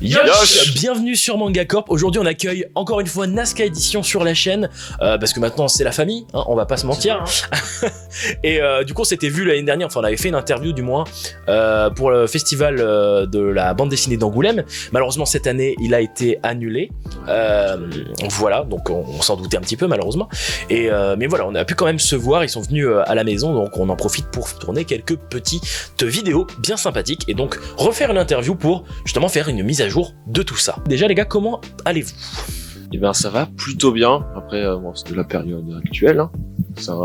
Yosh. Bienvenue sur Manga Corp. Aujourd'hui on accueille encore une fois Nazca Édition sur la chaîne parce que maintenant c'est la famille, hein, on va pas se mentir. Et du coup on s'était vu l'année dernière, enfin on avait fait une interview du moins pour le festival de la bande dessinée d'Angoulême. Malheureusement cette année il a été annulé. Voilà, donc on s'en doutait un petit peu malheureusement. Et mais voilà, on a pu quand même se voir, ils sont venus à la maison, donc on en profite pour tourner quelques petites vidéos bien sympathiques et donc refaire une interview pour justement faire une mise à jour de tout ça. Déjà les gars, comment allez-vous? Eh bien ça va plutôt bien, après bon, c'est de la période actuelle, hein. Ça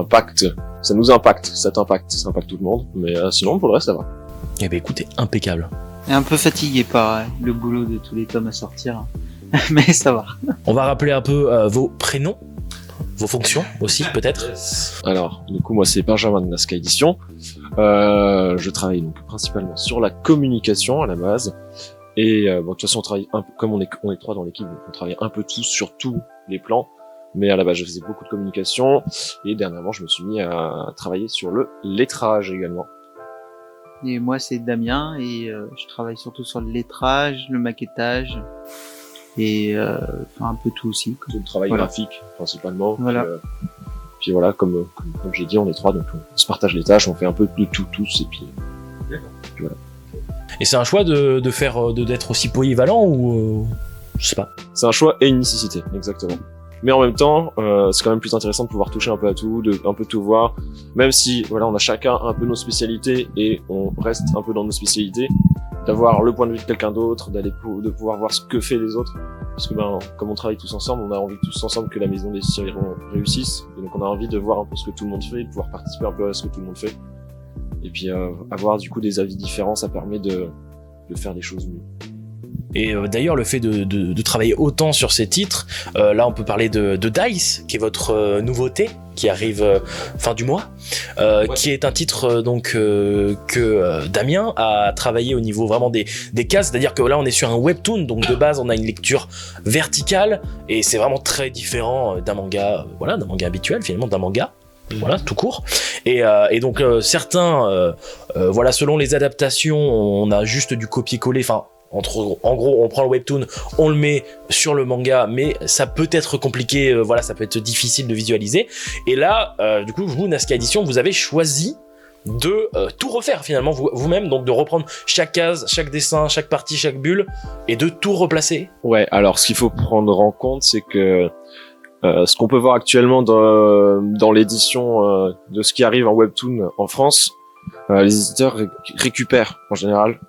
nous impacte, ça impacte tout le monde, mais sinon pour le reste ça va. Eh bien écoutez, impeccable. Et un peu fatigué par le boulot de tous les tomes à sortir, mais ça va. On va rappeler un peu vos prénoms, vos fonctions aussi peut-être. Alors du coup moi c'est Benjamin de Nazca Édition, je travaille donc principalement sur la communication à la base. Et bon, de toute façon, on travaille un peu, comme on est trois dans l'équipe, donc on travaille un peu tous sur tous les plans. Mais à la base, je faisais beaucoup de communication. Et dernièrement, je me suis mis à travailler sur le lettrage également. Et moi, c'est Damien, et je travaille surtout sur le lettrage, le maquettage, et enfin un peu tout aussi. Tout le travail graphique, principalement. Voilà. Puis voilà, comme j'ai dit, on est trois, donc on se partage les tâches, on fait un peu de tout tous, et puis voilà. Et c'est un choix de faire d'être aussi polyvalent ou je sais pas. C'est un choix et une nécessité, exactement. Mais en même temps, c'est quand même plus intéressant de pouvoir toucher un peu à tout, un peu tout voir. Même si voilà, on a chacun un peu nos spécialités et on reste un peu dans nos spécialités, d'avoir le point de vue de quelqu'un d'autre, de pouvoir voir ce que fait les autres. Parce que ben, comme on travaille tous ensemble, on a envie tous ensemble que la maison des Cyrillons réussisse. Et donc on a envie de voir un peu ce que tout le monde fait, de pouvoir participer un peu à ce que tout le monde fait. Et puis avoir du coup des avis différents, ça permet de faire des choses mieux. Et d'ailleurs le fait de travailler autant sur ces titres, là on peut parler de Dice, qui est votre nouveauté, qui arrive fin du mois, qui est un titre donc que Damien a travaillé au niveau vraiment des cases, c'est-à-dire que là on est sur un webtoon, donc de base on a une lecture verticale, et c'est vraiment très différent d'un manga, voilà, d'un manga habituel finalement, d'un manga. Voilà, tout court. Et donc certains, voilà, selon les adaptations, on a juste du copier-coller. Enfin, en gros, on prend le webtoon, on le met sur le manga, mais ça peut être compliqué. Voilà, ça peut être difficile de visualiser. Et là, du coup, vous, Nazca Édition, vous avez choisi de tout refaire finalement vous-même, donc de reprendre chaque case, chaque dessin, chaque partie, chaque bulle, et de tout replacer. Ouais. Alors, ce qu'il faut prendre en compte, c'est que ce qu'on peut voir actuellement dans l'édition de ce qui arrive en webtoon en France, les éditeurs récupèrent en général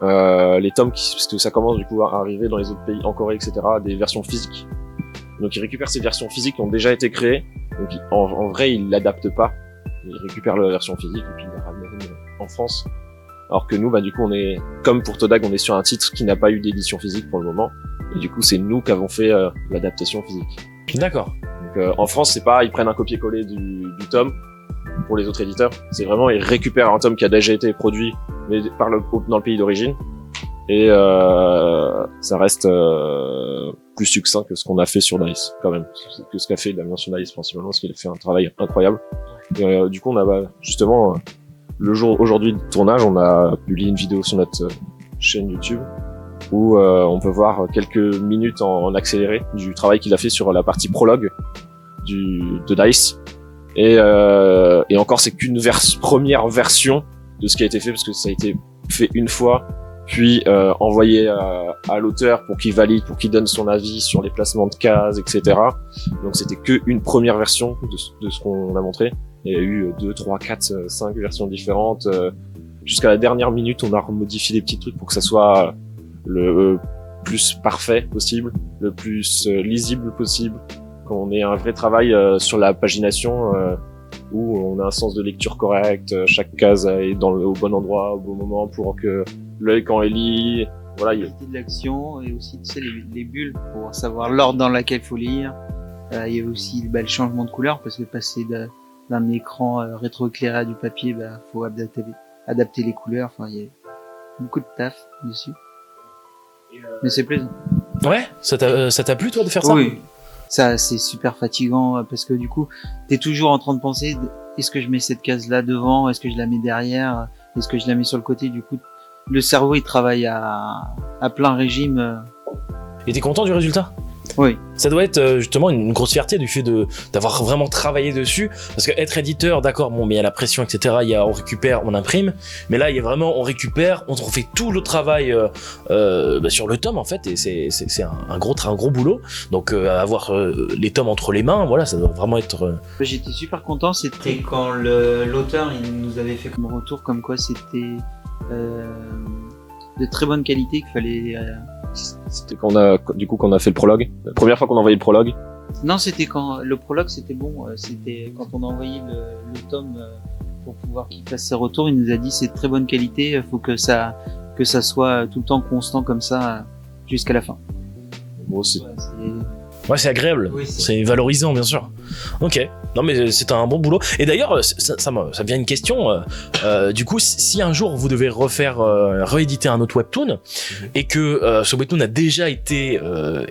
les tomes parce que ça commence du coup à arriver dans les autres pays, en Corée, etc., des versions physiques. Donc ils récupèrent ces versions physiques qui ont déjà été créées. Donc en vrai ils l'adaptent pas, ils récupèrent la version physique et puis ils la ramènent en France. Alors que nous, bah du coup on est comme pour Todag, on est sur un titre qui n'a pas eu d'édition physique pour le moment. Et du coup c'est nous qui avons fait l'adaptation physique. D'accord. Donc en France, c'est pas ils prennent un copier-coller du tome pour les autres éditeurs. C'est vraiment ils récupèrent un tome qui a déjà été produit mais dans le pays d'origine, et ça reste plus succinct que ce qu'on a fait sur Dice quand même, que ce qu'a fait Damien sur Dice principalement, parce qu'il a fait un travail incroyable. Et du coup on a justement le jour aujourd'hui de tournage, on a publié une vidéo sur notre chaîne YouTube où on peut voir quelques minutes en accéléré du travail qu'il a fait sur la partie prologue de Dice. Et encore, c'est qu'une première version de ce qui a été fait, parce que ça a été fait une fois, puis envoyé à l'auteur pour qu'il valide, pour qu'il donne son avis sur les placements de cases, etc. Donc c'était qu'une première version de ce qu'on a montré. Il y a eu 2, 3, 4, 5 versions différentes. Jusqu'à la dernière minute, on a remodifié des petits trucs pour que ça soit le plus parfait possible, le plus lisible possible, qu'on ait un vrai travail sur la pagination où on a un sens de lecture correct, chaque case est au bon endroit au bon moment pour que l'œil quand il lit, voilà, il y a de l'action, et aussi tu sais les bulles pour savoir l'ordre dans lequel il faut lire. Il y a aussi le changement de couleur, parce que passer d'un écran rétroéclairé à du papier, faut adapter les couleurs. Enfin, il y a beaucoup de taf dessus. Mais c'est plaisant. Ouais, ça t'a plu toi de faire ça? Oui, ça c'est super fatigant, parce que du coup t'es toujours en train de penser, est-ce que je mets cette case là devant, est-ce que je la mets derrière, est-ce que je la mets sur le côté. Du coup le cerveau il travaille à plein régime Et t'es content du résultat? Oui. Ça doit être justement une grosse fierté du fait d'avoir vraiment travaillé dessus, parce que être éditeur, d'accord, bon, mais il y a la pression, etc. On récupère, on imprime, mais là il y a vraiment, on récupère, on fait tout le travail sur le tome en fait, et c'est un gros boulot. Donc avoir les tomes entre les mains, voilà, ça doit vraiment être. J'étais super content. C'était quand l'auteur il nous avait fait comme retour, comme quoi c'était de très bonne qualité, qu'il fallait. C'était quand on a fait le prologue. La première fois qu'on a envoyé le prologue. Non, c'était quand le prologue c'était bon. C'était quand on a envoyé le tome pour pouvoir qu'il fasse ses retours. Il nous a dit c'est de très bonne qualité. Faut que ça soit tout le temps constant comme ça jusqu'à la fin. Bon, c'est... Ouais, c'est agréable, oui, c'est valorisant, bien sûr. Ok, non mais c'est un bon boulot. Et d'ailleurs, ça me vient une question. Du coup, si un jour vous devez rééditer un autre webtoon, et que ce webtoon a déjà été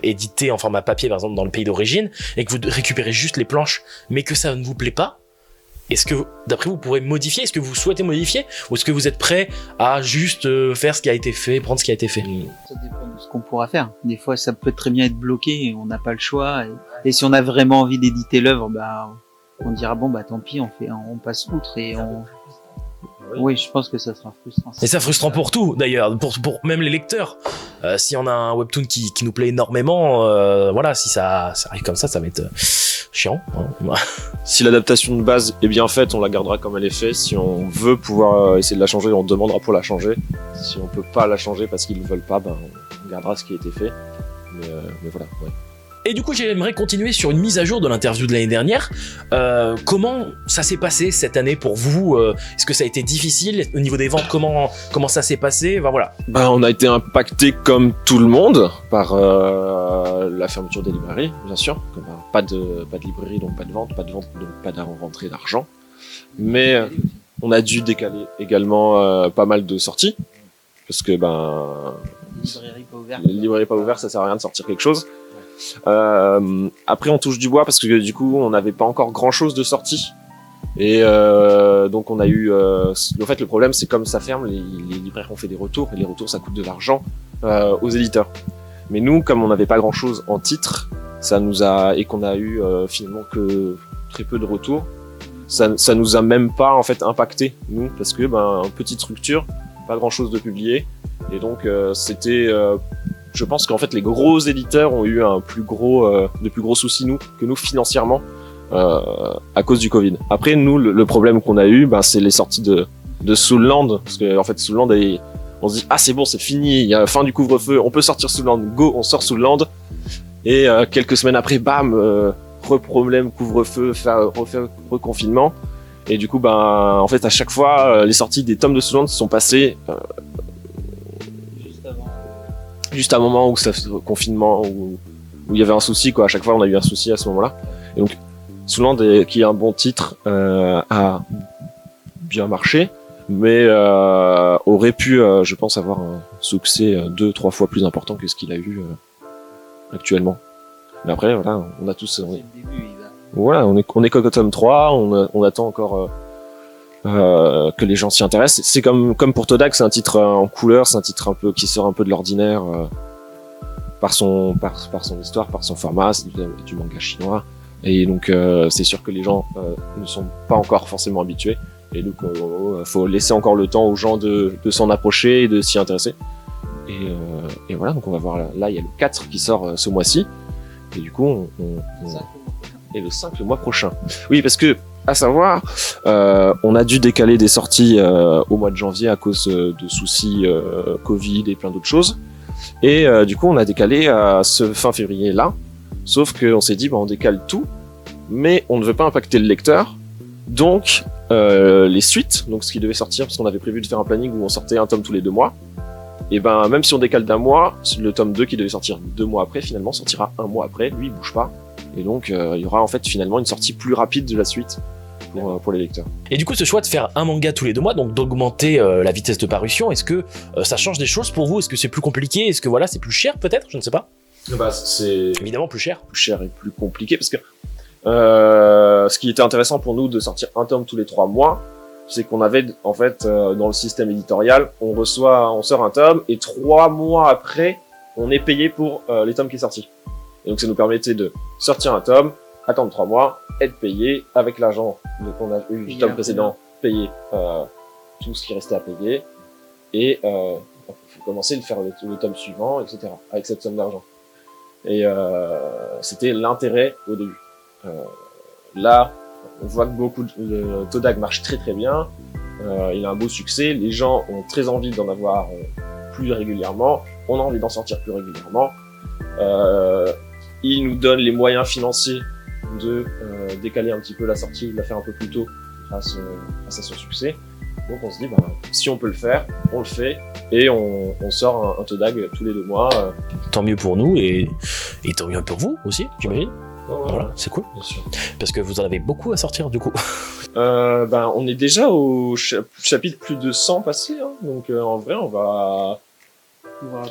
édité en format papier, par exemple dans le pays d'origine, et que vous récupérez juste les planches, mais que ça ne vous plaît pas, est-ce que, d'après vous, pourrez modifier? Est-ce que vous souhaitez modifier? Ou est-ce que vous êtes prêt à juste faire ce qui a été fait, prendre ce qui a été fait? Ça dépend de ce qu'on pourra faire. Des fois, ça peut très bien être bloqué et on n'a pas le choix. Et si on a vraiment envie d'éditer l'œuvre, on dira bon, tant pis, on passe outre et on... Oui, je pense que ça sera frustrant. Et c'est frustrant pour tout, d'ailleurs, pour même les lecteurs. Si on a un webtoon qui nous plaît énormément, voilà, si ça arrive comme ça va être chiant. Hein. Si l'adaptation de base est bien faite, on la gardera comme elle est faite. Si on veut pouvoir essayer de la changer, on demandera pour la changer. Si on peut pas la changer parce qu'ils ne veulent pas, on gardera ce qui a été fait. Mais voilà, ouais. Et du coup, j'aimerais continuer sur une mise à jour de l'interview de l'année dernière. Comment ça s'est passé cette année pour vous? Est-ce que ça a été difficile au niveau des ventes? Comment ça s'est passé? Voilà. On a été impacté comme tout le monde par la fermeture des librairies, bien sûr. Pas de librairie, donc pas de vente, donc pas de rentrée d'argent. Mais on a dû décaler également pas mal de sorties parce que les librairies pas ouvertes, ça sert à rien de sortir quelque chose. Après on touche du bois parce que du coup on n'avait pas encore grand chose de sortie et donc on a eu en fait le problème c'est comme ça ferme, les libraires ont fait des retours et les retours ça coûte de l'argent aux éditeurs, mais nous comme on n'avait pas grand chose en titre, et qu'on a eu finalement que très peu de retours, ça nous a même pas en fait impacté nous parce que petite structure, pas grand chose de publié et donc c'était je pense qu'en fait les gros éditeurs ont eu de plus gros soucis que nous financièrement à cause du Covid. Après nous le problème qu'on a eu c'est les sorties de Soulland, parce que en fait Soulland on se dit c'est bon, c'est fini, il y a la fin du couvre-feu, on peut sortir Soulland, go, on sort Soulland et quelques semaines après problème couvre-feu, reconfinement et du coup en fait à chaque fois les sorties des tomes de Soulland se sont passées juste à un moment où ça confinement où il y avait un souci quoi. À chaque fois on a eu un souci à ce moment-là et donc Soulland qui est un bon titre a bien marché mais aurait pu je pense avoir un succès 2-3 fois plus important que ce qu'il a eu actuellement. Mais après voilà, on a tous voilà, on est qu'au tome 3, on attend encore que les gens s'y intéressent. C'est comme pour Todak, c'est un titre en couleur, c'est un titre un peu qui sort un peu de l'ordinaire par son histoire, par son format, c'est du manga chinois. Et donc c'est sûr que les gens ne sont pas encore forcément habitués. Et donc faut laisser encore le temps aux gens de s'en approcher et de s'y intéresser. Et voilà, donc on va voir là il y a le 4 qui sort ce mois-ci. Et du coup et le 5 le mois prochain. Oui, parce que à savoir, on a dû décaler des sorties au mois de janvier à cause de soucis Covid et plein d'autres choses. Et du coup, on a décalé à ce fin février là. Sauf qu'on s'est dit, on décale tout, mais on ne veut pas impacter le lecteur. Donc, les suites, donc ce qui devait sortir, parce qu'on avait prévu de faire un planning où on sortait un tome tous les 2 mois. Et même si on décale d'1 mois, le tome 2 qui devait sortir 2 mois après, finalement sortira 1 mois après. Lui, il bouge pas. Et donc, il y aura en fait finalement une sortie plus rapide de la suite pour les lecteurs. Et du coup, ce choix de faire un manga tous les 2 mois, donc d'augmenter la vitesse de parution, est-ce que ça change des choses pour vous? Est-ce que c'est plus compliqué? Est-ce que voilà, c'est plus cher peut-être? Je ne sais pas. C'est évidemment plus cher. Plus cher et plus compliqué parce que ce qui était intéressant pour nous de sortir un tome tous les 3 mois, c'est qu'on avait en fait dans le système éditorial, on sort un tome et 3 mois après, on est payé pour les tomes qui est sorti. Et donc ça nous permettait de sortir un tome, attendre 3 mois, être payé avec l'argent qu'on a eu du tome précédent, payer tout ce qui restait à payer, et commencer à faire le tome suivant, etc. avec cette somme d'argent. Et c'était l'intérêt au début. Là, on voit que le Todag marche très très bien. Il a un beau succès. Les gens ont très envie d'en avoir plus régulièrement. On a envie d'en sortir plus régulièrement. Il nous donne les moyens financiers de décaler un petit peu la sortie, de la faire un peu plus tôt grâce à son succès. Donc on se dit, si on peut le faire, on le fait, et on sort un Todag tous les 2 mois. Tant mieux pour nous, et tant mieux pour vous aussi, j'imagine. Voilà, c'est cool. Bien sûr. Parce que vous en avez beaucoup à sortir, du coup. On est déjà au chapitre plus de 100 passé, hein. Donc en vrai, on va...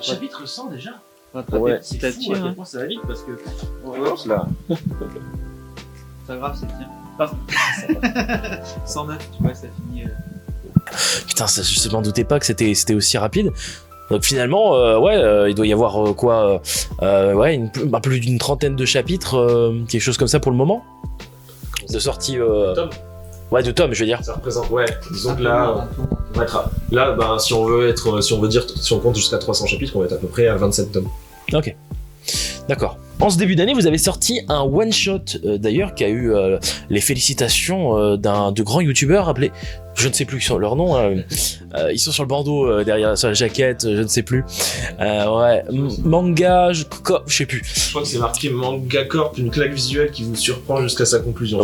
Chapitre 100 déjà. Ouais. C'est à tir, hein. Ça va vite, parce que... Là. C'est pas grave, c'est bien. 109, tu vois, ça finit. Putain, je m'en doutais pas que c'était aussi rapide. Donc finalement, il doit y avoir plus d'une trentaine de chapitres, quelque chose comme ça pour le moment, de sortie. Tomes. Ouais, de tomes, je veux dire. Ça représente, disons que là, on va être si on compte jusqu'à 300 chapitres, on va être à peu près à 27 tomes. Ok. D'accord. En ce début d'année, vous avez sorti un one-shot, d'ailleurs, qui a eu les félicitations de grands youtubeurs appelés, je ne sais plus leur nom, ils sont sur le bandeau derrière, sur la jaquette, je ne sais plus. Manga, je sais plus. Je crois que c'est marqué Manga Corp, une claque visuelle qui vous surprend jusqu'à sa conclusion.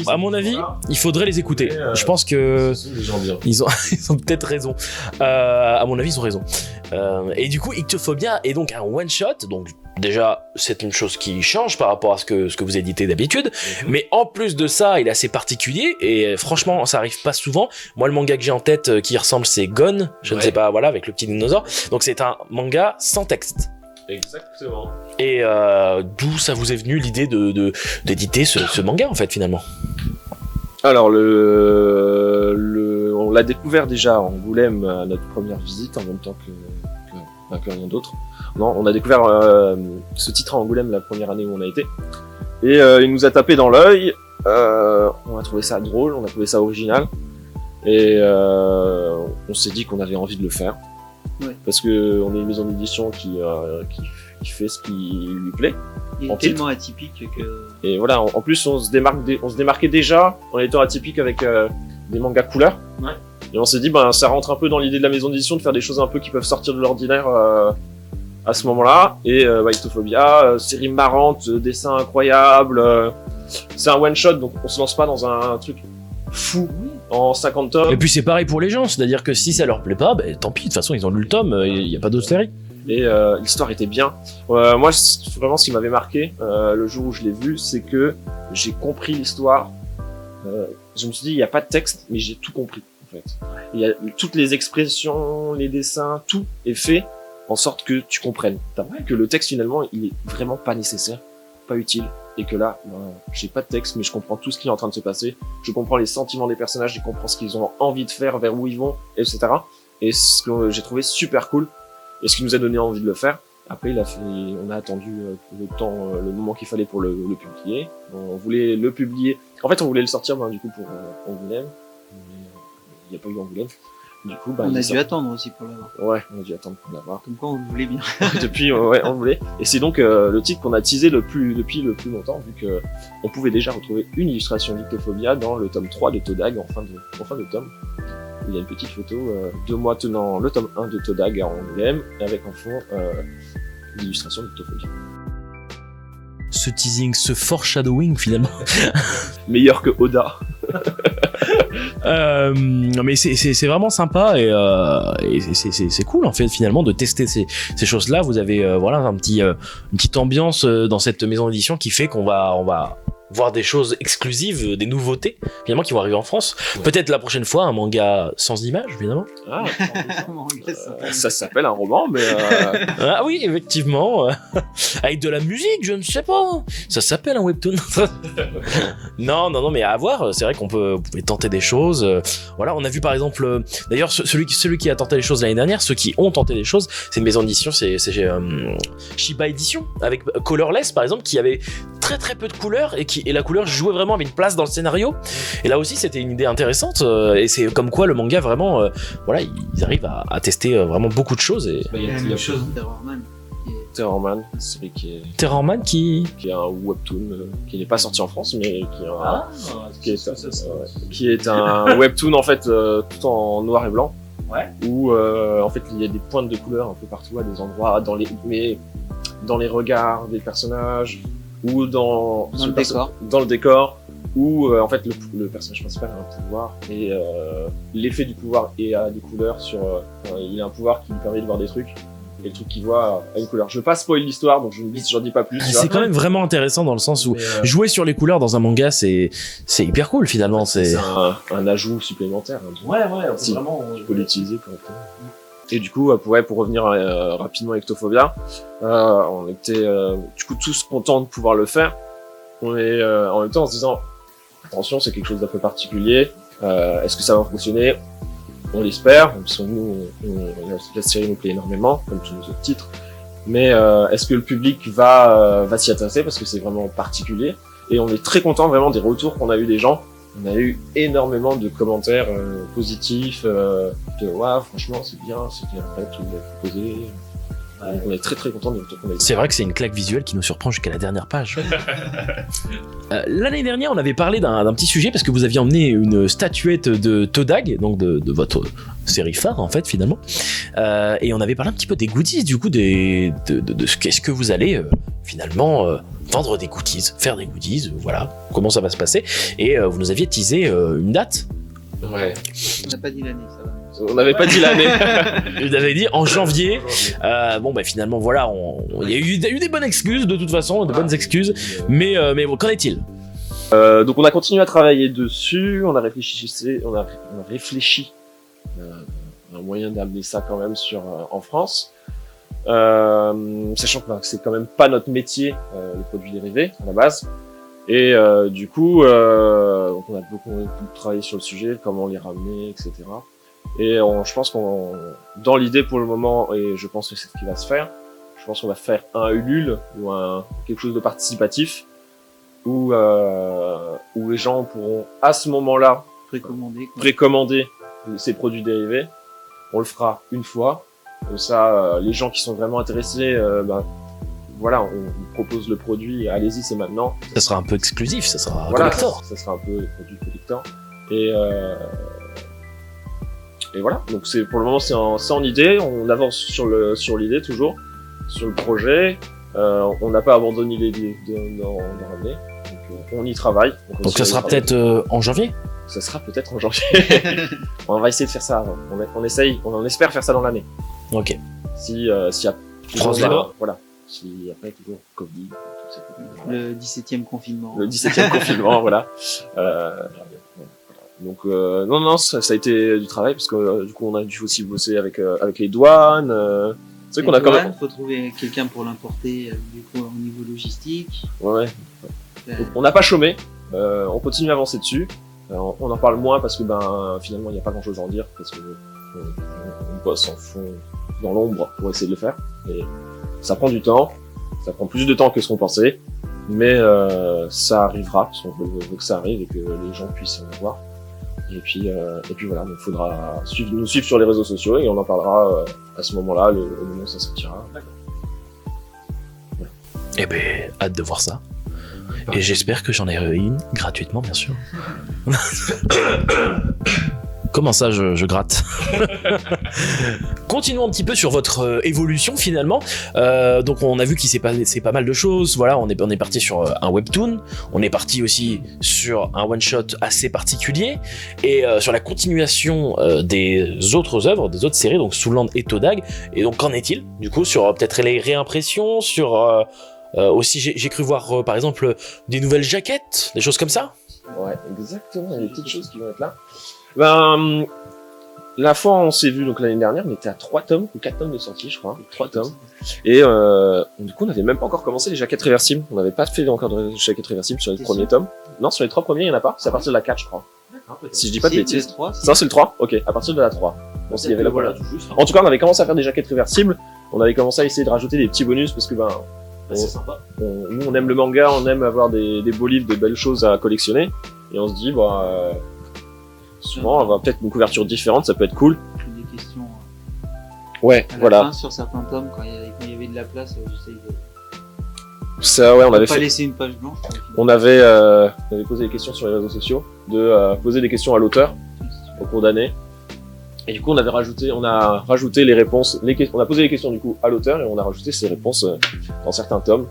À mon avis, il faudrait les écouter. Je pense que ce sont des gens bien. ils ont peut-être raison. À mon avis, ils ont raison. Et du coup, Ictophobia est donc un one-shot, donc déjà, c'est une chose qui change par rapport à ce que vous éditez d'habitude, mais en plus de ça, il est assez particulier, et franchement, ça arrive pas souvent. Moi, le manga que j'ai en tête qui ressemble, c'est Gone, je ne sais pas, voilà, avec le petit dinosaure. Donc c'est un manga sans texte. Exactement. Et d'où ça vous est venu l'idée d'éditer ce manga, en fait, finalement? Alors, on l'a découvert déjà à Angoulême à notre première visite, en même temps que rien d'autre. Non, on a découvert ce titre à Angoulême la première année où on a été. Et il nous a tapé dans l'œil. On a trouvé ça drôle, on a trouvé ça original. Et on s'est dit qu'on avait envie de le faire. Ouais. Parce que on est une maison d'édition qui fait ce qui lui plaît. Il est tellement atypique que... Et voilà, en plus on se démarquait déjà en étant atypique avec des mangas couleurs. Ouais. Et on s'est dit, ça rentre un peu dans l'idée de la maison d'édition de faire des choses un peu qui peuvent sortir de l'ordinaire à ce moment-là. Et Ictophobia, série marrante, dessin incroyable. C'est un one-shot, donc on se lance pas dans un truc fou en 50 tomes. Et puis c'est pareil pour les gens, c'est-à-dire que si ça leur plaît pas, tant pis, de toute façon ils ont lu le tome, il n'y a pas d'autre série. Et l'histoire était bien. Moi, vraiment, ce qui m'avait marqué le jour où je l'ai vu, c'est que j'ai compris l'histoire. Je me suis dit, il n'y a pas de texte, mais j'ai tout compris, en fait. Il y a toutes les expressions, les dessins, tout est fait en sorte que tu comprennes. Que le texte, finalement, il est vraiment pas nécessaire, pas utile. Et que là, j'ai pas de texte, mais je comprends tout ce qui est en train de se passer. Je comprends les sentiments des personnages, je comprends ce qu'ils ont envie de faire, vers où ils vont, etc. Et ce que j'ai trouvé super cool. Et ce qui nous a donné envie de le faire. Après, on a attendu le moment qu'il fallait pour le publier. On voulait le publier. En fait, on voulait le sortir, du coup, pour Angoulême. Il n'y a pas eu Angoulême. Du coup, on a dû attendre aussi pour l'avoir. Ouais, on a dû attendre pour l'avoir. Comme quoi, on le voulait bien. Depuis, on le voulait. Et c'est donc le titre qu'on a teasé depuis le plus longtemps, vu que on pouvait déjà retrouver une illustration d'Ictophobia dans le tome 3 de Todag, en fin de tome. Il y a une petite photo de moi tenant le tome 1 de Todag à Angoulême, avec en fond l'illustration d'Ictophobia. Ce teasing, ce foreshadowing finalement. Meilleur que Oda. Mais c'est vraiment sympa et c'est cool en fait finalement de tester ces choses-là. Vous avez une petite ambiance dans cette maison d'édition qui fait qu'on va voir des choses exclusives, des nouveautés, finalement, qui vont arriver en France. Peut-être la prochaine fois, un manga sans images, évidemment. Ah, ça s'appelle un roman, mais... Ah oui, effectivement. Avec de la musique, je ne sais pas. Ça s'appelle un webtoon. Non, mais à voir. C'est vrai vous pouvez tenter des choses. Voilà, on a vu par exemple, d'ailleurs, celui qui a tenté les choses l'année dernière, ceux qui ont tenté des choses, c'est une maison d'édition, c'est Shiba Edition, avec Colorless, par exemple, qui avait très très peu de couleurs et la couleur jouait vraiment, avait une place dans le scénario. Et là aussi, c'était une idée intéressante. Et c'est comme quoi le manga, vraiment, voilà, ils arrivent à tester vraiment beaucoup de choses. Et... Il y a la même chose de Terrorman. Terrorman, c'est celui qui est... Terrorman qui est un webtoon qui n'est pas sorti en France, mais qui est un webtoon en fait tout en noir et blanc. Ouais. Où en fait il y a des pointes de couleur un peu partout à des endroits dans les regards des personnages ou dans le décor où en fait le personnage principal a un pouvoir et l'effet du pouvoir et a des couleurs il a un pouvoir qui lui permet de voir des trucs. Et le truc qu'il voit a une couleur. Je veux pas spoil l'histoire, donc j'en dis pas plus. C'est quand même vraiment intéressant dans le sens où jouer sur les couleurs dans un manga, c'est hyper cool finalement. C'est un ajout supplémentaire. Ouais, si, vraiment. Tu peux l'utiliser correctement. Et du coup, pour revenir rapidement avec Ectophobia, on était du coup tous contents de pouvoir le faire. On est en même temps en se disant attention, c'est quelque chose d'un peu particulier. Est-ce que ça va fonctionner? On l'espère, parce que nous, la série nous plaît énormément, comme tous nos autres titres. Mais est-ce que le public va s'y intéresser, parce que c'est vraiment particulier. Et on est très content vraiment des retours qu'on a eu des gens. On a eu énormément de commentaires positifs, de waouh, franchement c'est bien, c'était incroyable ce que vous avez proposé. Donc on est très très content des retours qu'on a eu. C'est vrai que c'est une claque visuelle qui nous surprend jusqu'à la dernière page. L'année dernière, on avait parlé d'un petit sujet parce que vous aviez emmené une statuette de Todag, donc de votre série phare en fait finalement, et on avait parlé un petit peu des goodies, du coup de qu'est-ce que vous allez finalement vendre des goodies, faire des goodies, voilà comment ça va se passer, et vous nous aviez teasé une date. Ouais. On n'a pas dit l'année, ça va. On n'avait pas dit l'année. Vous avez dit en janvier. Bon, bah finalement, voilà, il y a eu des bonnes excuses de toute façon, de bonnes excuses. Mais bon, qu'en est-il? Donc on a continué à travailler dessus. On a réfléchi à un moyen d'amener ça quand même en France. Sachant que c'est quand même pas notre métier, les produits dérivés à la base. Et du coup, donc on a beaucoup travaillé sur le sujet, comment les ramener, etc. Et je pense dans l'idée pour le moment, et je pense que c'est ce qui va se faire, je pense qu'on va faire un Ulule ou quelque chose de participatif où les gens pourront à ce moment-là précommander ces produits dérivés. On le fera une fois, comme ça les gens qui sont vraiment intéressés, voilà, on vous propose le produit, allez-y, c'est maintenant. Ça sera un peu exclusif, ça sera collector. Ça sera un peu produit collector. Et voilà, donc pour le moment c'est en idée, on avance sur l'idée toujours, sur le projet, on n'a pas abandonné l'idée d'en ramener, donc on y travaille. Donc ça sera peut-être en janvier? Ça sera peut-être en janvier. On va essayer de faire ça avant, on espère faire ça dans l'année. Ok. S'il y a voilà. Si après toujours Covid, tout ça. Le 17e confinement. Le 17e confinement, voilà. Donc non, ça a été du travail parce que du coup on a dû aussi bosser avec les douanes. C'est vrai qu'on a quand même. Faut trouver quelqu'un pour l'importer du coup au niveau logistique. Ouais. Donc, on n'a pas chômé. On continue à avancer dessus. On en parle moins parce que finalement il n'y a pas grand chose à en dire parce que on bosse en fond dans l'ombre pour essayer de le faire. Et ça prend du temps. Ça prend plus de temps que ce qu'on pensait. Mais ça arrivera parce qu'on veut que ça arrive et que les gens puissent en avoir. Et puis voilà, donc faudra nous suivre sur les réseaux sociaux et on en parlera à ce moment-là, au moment où ça sortira. D'accord. Voilà. Eh ben, hâte de voir ça. Et j'espère que j'en ai une gratuitement, bien sûr. Comment ça, je gratte? Continuons un petit peu sur votre évolution finalement. Donc on a vu qu'il s'est passé pas mal de choses. Voilà, on est parti sur un webtoon. On est parti aussi sur un one shot assez particulier et sur la continuation des autres œuvres, des autres séries, donc Soulland et Todag. Et donc qu'en est-il du coup sur peut-être les réimpressions, sur Aussi, j'ai cru voir, par exemple, des nouvelles jaquettes, des choses comme ça. Ouais, exactement, il y a des petites choses qui vont être là. Ben, la fois on s'est vu, donc l'année dernière, on était à 3 tomes, ou 4 tomes de sortie, je crois, 3 tomes. Et du coup, on n'avait même pas encore commencé les jaquettes réversibles. On n'avait pas fait encore de jaquettes réversibles sur les premiers tomes. Non, sur les 3 premiers, il n'y en a pas. C'est à partir de la 4, je crois. Si je dis pas de bêtises. Ça, c'est le 3. Ok, à partir de la 3. Bon, s'il y avait la voilà. En tout cas, on avait commencé à faire des jaquettes réversibles. On avait commencé à essayer de rajouter des petits bonus parce que c'est sympa. Nous, on aime le manga, on aime avoir des beaux livres, des belles choses à collectionner. Et on se dit, souvent, avoir peut-être une couverture différente, ça peut être cool. Des questions. Ouais, à la voilà. fin, sur certains tomes, quand il y avait de la place, j'essaye de. Ça, ouais, on avait pas laisser une page blanche. On avait posé des questions sur les réseaux sociaux, poser des questions à l'auteur au cours d'année. Et du coup, on a rajouté les réponses, on a posé les questions du coup à l'auteur et on a rajouté ces réponses dans certains tomes.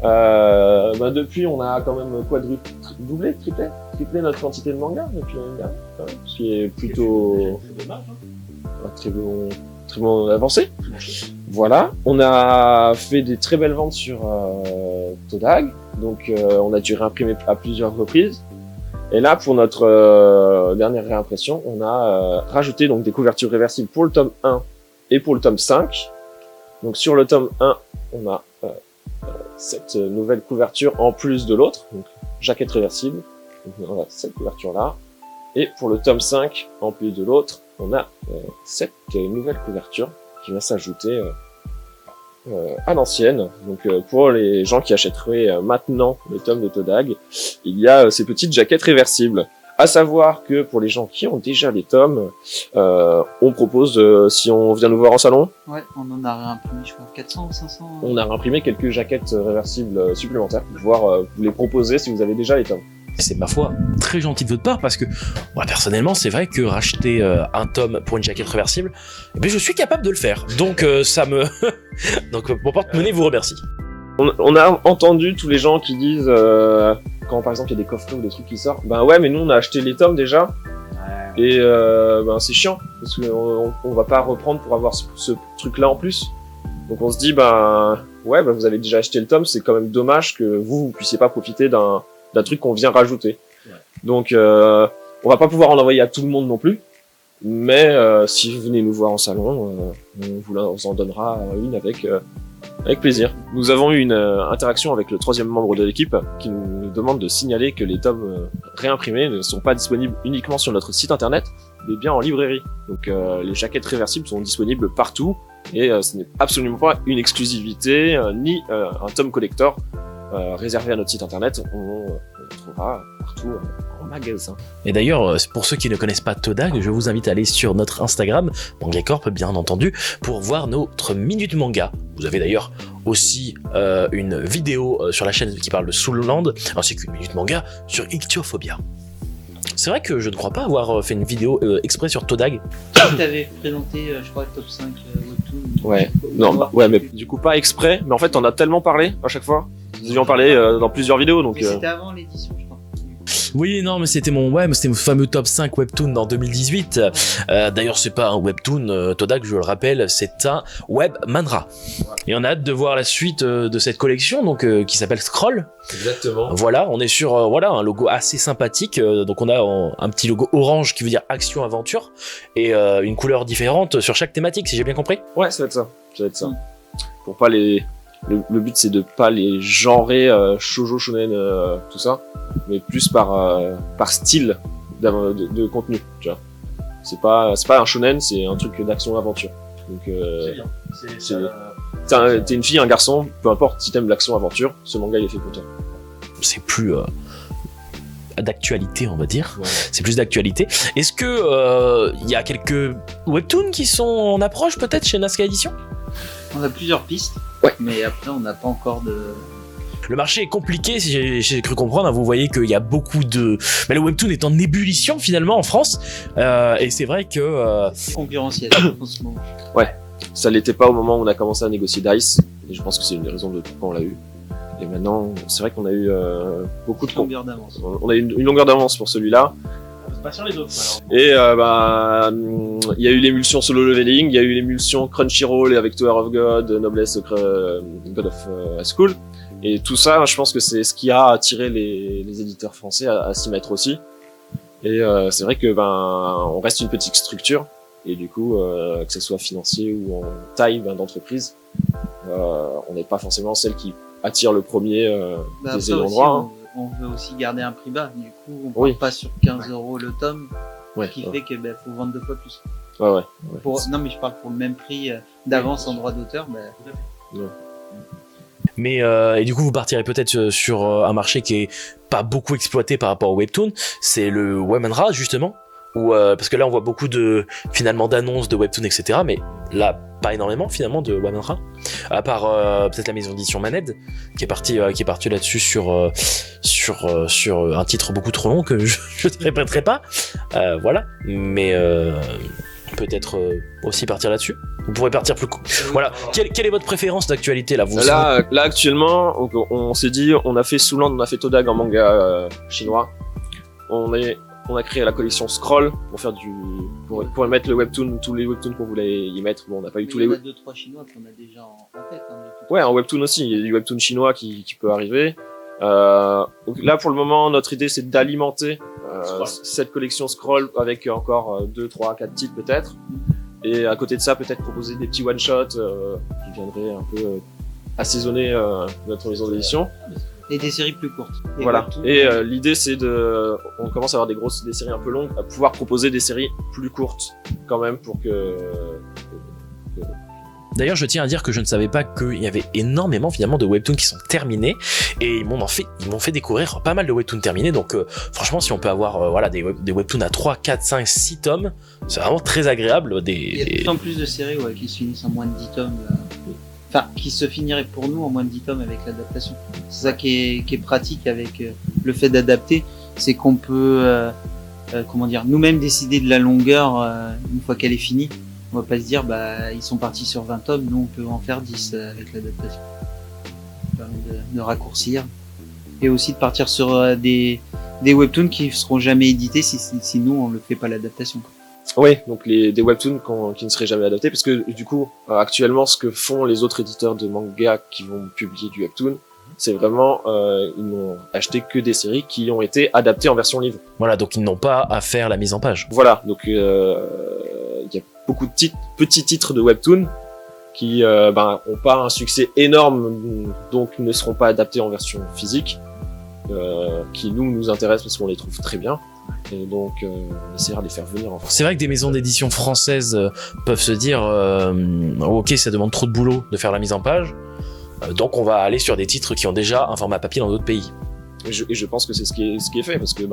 Depuis, on a quand même triplé notre quantité de manga depuis l'année dernière, ce qui est plutôt très bon avancé. Voilà, on a fait des très belles ventes sur Todag, donc on a dû réimprimer à plusieurs reprises. Et là, pour notre dernière réimpression, on a rajouté donc des couvertures réversibles pour le tome 1 et pour le tome 5. Donc sur le tome 1, on a cette nouvelle couverture en plus de l'autre, donc jaquette réversible. Donc on a cette couverture-là. Et pour le tome 5, en plus de l'autre, on a cette nouvelle couverture qui va s'ajouter à l'ancienne. Donc pour les gens qui achèteraient maintenant le tome de Todag, il y a ces petites jaquettes réversibles. À savoir que pour les gens qui ont déjà les tomes, on propose, si on vient nous voir en salon, ouais, on en a réimprimé, je crois, 400 ou 500. On a réimprimé quelques jaquettes réversibles supplémentaires pour pouvoir vous les proposer si vous avez déjà les tomes. C'est, ma foi, très gentil de votre part parce que moi personnellement c'est vrai que racheter un tome pour une jaquette réversible, je suis capable de le faire, donc ça me donc mon porte-monnaie vous remercie. On a entendu tous les gens qui disent quand par exemple il y a des coffrets ou des trucs qui sortent, ouais mais nous on a acheté les tomes déjà et c'est chiant parce qu'on va pas reprendre pour avoir ce truc là en plus, donc on se dit vous avez déjà acheté le tome, c'est quand même dommage que vous puissiez pas profiter d'un truc qu'on vient rajouter. Ouais. Donc on va pas pouvoir en envoyer à tout le monde non plus, mais si vous venez nous voir en salon, on vous en donnera une avec plaisir. Nous avons eu une interaction avec le 3e membre de l'équipe qui nous demande de signaler que les tomes réimprimés ne sont pas disponibles uniquement sur notre site internet, mais bien en librairie. Donc les jaquettes réversibles sont disponibles partout et ce n'est absolument pas une exclusivité ni un tome collector réservé à notre site internet. On le trouvera partout en magasin. Et d'ailleurs, pour ceux qui ne connaissent pas Todag, je vous invite à aller sur notre Instagram, MangaCorp bien entendu, pour voir notre Minute Manga. Vous avez d'ailleurs aussi une vidéo sur la chaîne qui parle de Soulland, ainsi qu'une Minute Manga sur Ichthyophobia. C'est vrai que je ne crois pas avoir fait une vidéo exprès sur Todag. Tu avais présenté, je crois, le top 5 Webtoon. Ouais, non, mais du coup pas exprès, mais en fait on a tellement parlé à chaque fois. Nous avions parlé dans plusieurs vidéos, donc. C'était avant l'édition, je crois. Oui, non, mais c'était mon fameux top 5 Webtoon en 2018. D'ailleurs, c'est pas un Webtoon, Todag, je le rappelle, c'est un Web Manhwa. Et on a hâte de voir la suite de cette collection, donc qui s'appelle Scroll. Exactement. Voilà, on est sur un logo assez sympathique. Donc on a un petit logo orange qui veut dire action aventure et une couleur différente sur chaque thématique, si j'ai bien compris. Ouais, ça va être ça. Pour pas les. Le but c'est de pas les genrer shoujo, shonen, tout ça, mais plus par style de contenu, tu vois. C'est pas un shonen, c'est un truc d'action aventure. Donc c'est bien. T'es une fille, un garçon, peu importe si t'aimes l'action aventure, ce manga il est fait pour toi. C'est plus d'actualité, on va dire. Ouais. C'est plus d'actualité. Est-ce que y a quelques webtoons qui sont en approche peut-être chez Nazca Édition? On a plusieurs pistes, ouais. Mais après on n'a pas encore de... Le marché est compliqué, si j'ai cru comprendre. Vous voyez qu'il y a beaucoup de... Mais le webtoon est en ébullition finalement en France. Et c'est vrai que... concurrentiel en ce moment. Ouais, ça l'était pas au moment où on a commencé à négocier DICE. Et je pense que c'est une des raisons de pourquoi on l'a eu. Et maintenant, c'est vrai qu'on a eu beaucoup de... longueur d'avance. On a eu une longueur d'avance pour celui-là. pas sur les autres. Et il y a eu l'émulsion Solo Leveling, il y a eu l'émulsion Crunchyroll avec Tower of God, Noblesse God of High School. Et tout ça, je pense que c'est ce qui a attiré les éditeurs français à s'y mettre aussi. Et c'est vrai que on reste une petite structure. Et du coup, que ce soit financier ou en taille d'entreprise, on n'est pas forcément celle qui attire le premier des ayants droit. On veut aussi garder un prix bas. Du coup, on ne part pas sur 15 € le tome, ce qui fait que faut vendre 2 fois plus. Ouais. Non, mais je parle pour le même prix d'avance en droit d'auteur. Mais et du coup, vous partirez peut-être sur un marché qui est pas beaucoup exploité par rapport au webtoon. C'est le webmanga justement. Parce que là on voit beaucoup d'annonces de webtoon, etc. Mais là pas énormément finalement de webmanga, à part peut-être la maison d'édition Maned qui est partie là-dessus sur un titre beaucoup trop long que je ne répéterai pas, voilà. Mais peut-être aussi partir là-dessus. Vous pourrez partir plus court. Voilà. Quelle est votre préférence d'actualité là, là actuellement, on s'est dit, on a fait Souland, on a fait Todag en manga chinois. On a créé la collection Scroll pour faire pour mettre le webtoon, tous les webtoons qu'on voulait y mettre. Bon, on n'a pas eu tous les. Il y en a 2-3 chinois qu'on a déjà en tête. Ouais, en webtoon aussi. Il y a du webtoon chinois qui peut arriver. Donc là, pour le moment, notre idée, c'est d'alimenter cette collection Scroll avec encore 2, 3, 4 titres peut-être. Et à côté de ça, peut-être proposer des petits one-shots qui viendraient un peu assaisonner notre maison d'édition. Et des séries plus courtes. Voilà. Et l'idée, c'est on commence à avoir des séries un peu longues, à pouvoir proposer des séries plus courtes, quand même, pour que... D'ailleurs, je tiens à dire que je ne savais pas qu'il y avait énormément, finalement, de webtoons qui sont terminés, et ils m'ont fait découvrir pas mal de webtoons terminés, donc franchement, si on peut avoir des webtoons à 3, 4, 5, 6 tomes, c'est vraiment très agréable. Il y a de plus en plus de séries qui se finissent en moins de 10 tomes. Enfin, qui se finirait pour nous en moins de 10 tomes avec l'adaptation. C'est ça qui est pratique avec le fait d'adapter, c'est qu'on peut, nous-mêmes décider de la longueur une fois qu'elle est finie. On va pas se dire, ils sont partis sur 20 tomes, nous on peut en faire 10 avec l'adaptation. Ça permet de raccourcir. Et aussi de partir sur des webtoons qui seront jamais édités si nous on le fait pas l'adaptation. Oui, donc des webtoons qui ne seraient jamais adaptés, parce que du coup, actuellement, ce que font les autres éditeurs de manga qui vont publier du webtoon, c'est vraiment, ils n'ont acheté que des séries qui ont été adaptées en version livre. Voilà, donc ils n'ont pas à faire la mise en page. Voilà, donc il y a beaucoup de petits titres de webtoon qui ont pas un succès énorme, donc ne seront pas adaptés en version physique, qui nous intéressent parce qu'on les trouve très bien. Et donc, on essaiera de les faire venir en France. C'est vrai que des maisons d'édition françaises peuvent se dire ok, ça demande trop de boulot de faire la mise en page, donc on va aller sur des titres qui ont déjà un format papier dans d'autres pays. Et je pense que c'est ce qui est fait, parce que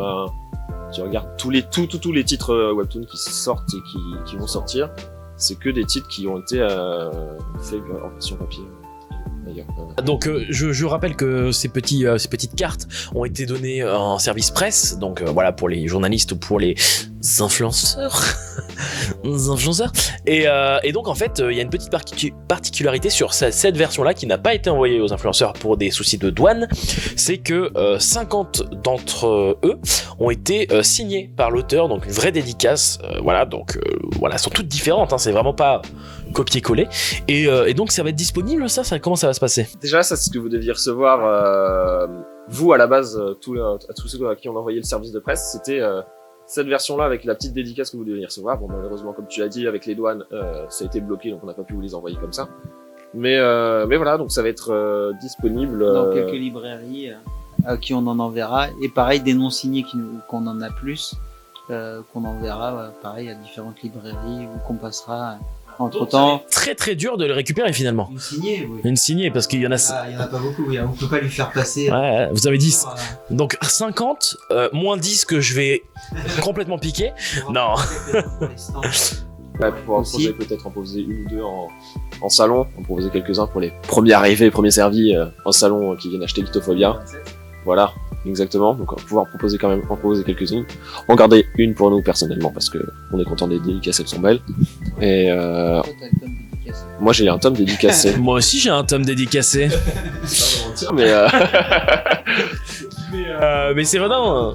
tu regardes tous les titres webtoon qui sortent et qui vont sortir, c'est que des titres qui ont été faits en version papier. Donc je rappelle que ces petites cartes ont été données en service presse, donc voilà, pour les journalistes ou pour les influenceurs. Et donc en fait il y a une petite particularité sur cette version là qui n'a pas été envoyée aux influenceurs pour des soucis de douane, c'est que 50 d'entre eux ont été signés par l'auteur, donc une vraie dédicace, voilà, donc voilà, elles sont toutes différentes, hein, c'est vraiment pas copier-coller, et donc ça va être disponible, ça comment ça va se passer? Déjà, ça, c'est ce que vous deviez recevoir, vous, à la base, à tous ceux à qui on a envoyé le service de presse, c'était cette version-là avec la petite dédicace que vous deviez recevoir. Bon, malheureusement, comme tu l'as dit, avec les douanes, ça a été bloqué, donc on n'a pas pu vous les envoyer comme ça. Mais voilà, donc ça va être disponible dans quelques librairies à qui on en enverra, et pareil, des non signés qu'on en a plus, qu'on enverra, pareil, à différentes librairies ou qu'on passera. Entre-temps, très très dur de le récupérer finalement. Une signée, oui. Une signée, parce qu'il y en a... Il y en a pas beaucoup, oui. On peut pas lui faire passer. Ouais, vous avez 10. Donc 50, moins 10 que je vais complètement piquer. Non. Ouais, pour proposer, peut-être en proposer une ou deux en salon, en proposer quelques-uns pour les premiers arrivés, premiers servis en salon qui viennent acheter Lithophobia. Voilà, exactement. Donc on va pouvoir en proposer quelques-unes. En garder une pour nous personnellement, parce que on est content des dédicaces, elles sont belles. Et moi j'ai un tome dédicacé. Moi aussi j'ai un tome dédicacé. mais Mais c'est vraiment.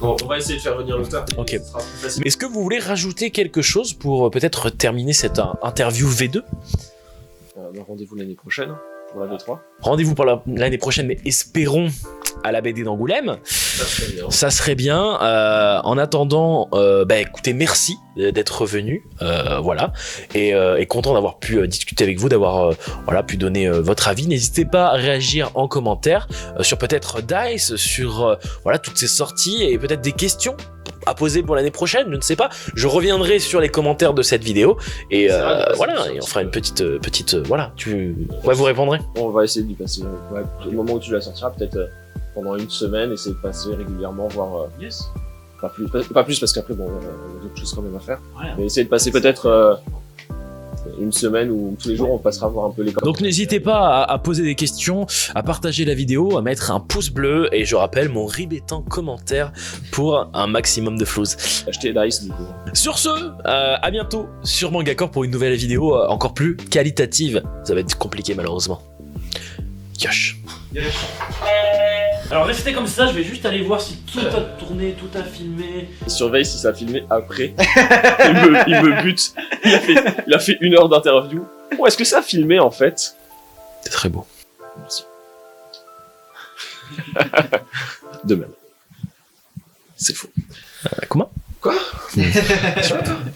Bon, on va essayer de faire venir l'auteur. Ok. Ce sera plus facile. Mais est-ce que vous voulez rajouter quelque chose pour peut-être terminer cette interview V2? Rendez-vous l'année prochaine pour la V3. Rendez-vous pour l'année prochaine, mais espérons à la BD d'Angoulême. Ça serait bien. Ça serait bien. En attendant, écoutez, merci d'être venu. Voilà. Et content d'avoir pu discuter avec vous, d'avoir pu donner votre avis. N'hésitez pas à réagir en commentaire sur peut-être DICE, sur toutes ces sorties et peut-être des questions à poser pour l'année prochaine, je ne sais pas. Je reviendrai sur les commentaires de cette vidéo et et on fera une petite vous répondrez. On va essayer d'y passer. Au moment où tu la sortiras, peut-être pendant une semaine, essayer de passer régulièrement, voir. Yes. Pas plus parce qu'après, bon, on a d'autres choses quand même à faire. Ouais. Mais essayer de passer peut-être une semaine où tous les jours on passera voir un peu les commentaires. Donc n'hésitez pas à poser des questions, à partager la vidéo, à mettre un pouce bleu et je rappelle mon ribétant commentaire pour un maximum de flows. Acheter Dice du coup. Sur ce, à bientôt sur Mangacor pour une nouvelle vidéo encore plus qualitative. Ça va être compliqué malheureusement. Yosh. Alors restez comme ça, je vais juste aller voir si tout a tourné, tout a filmé. Il surveille si ça a filmé après. il me bute. Il a fait 1 heure d'interview. Oh, est-ce que ça a filmé en fait? C'est très beau. Merci. De même. C'est faux. Comment? Quoi?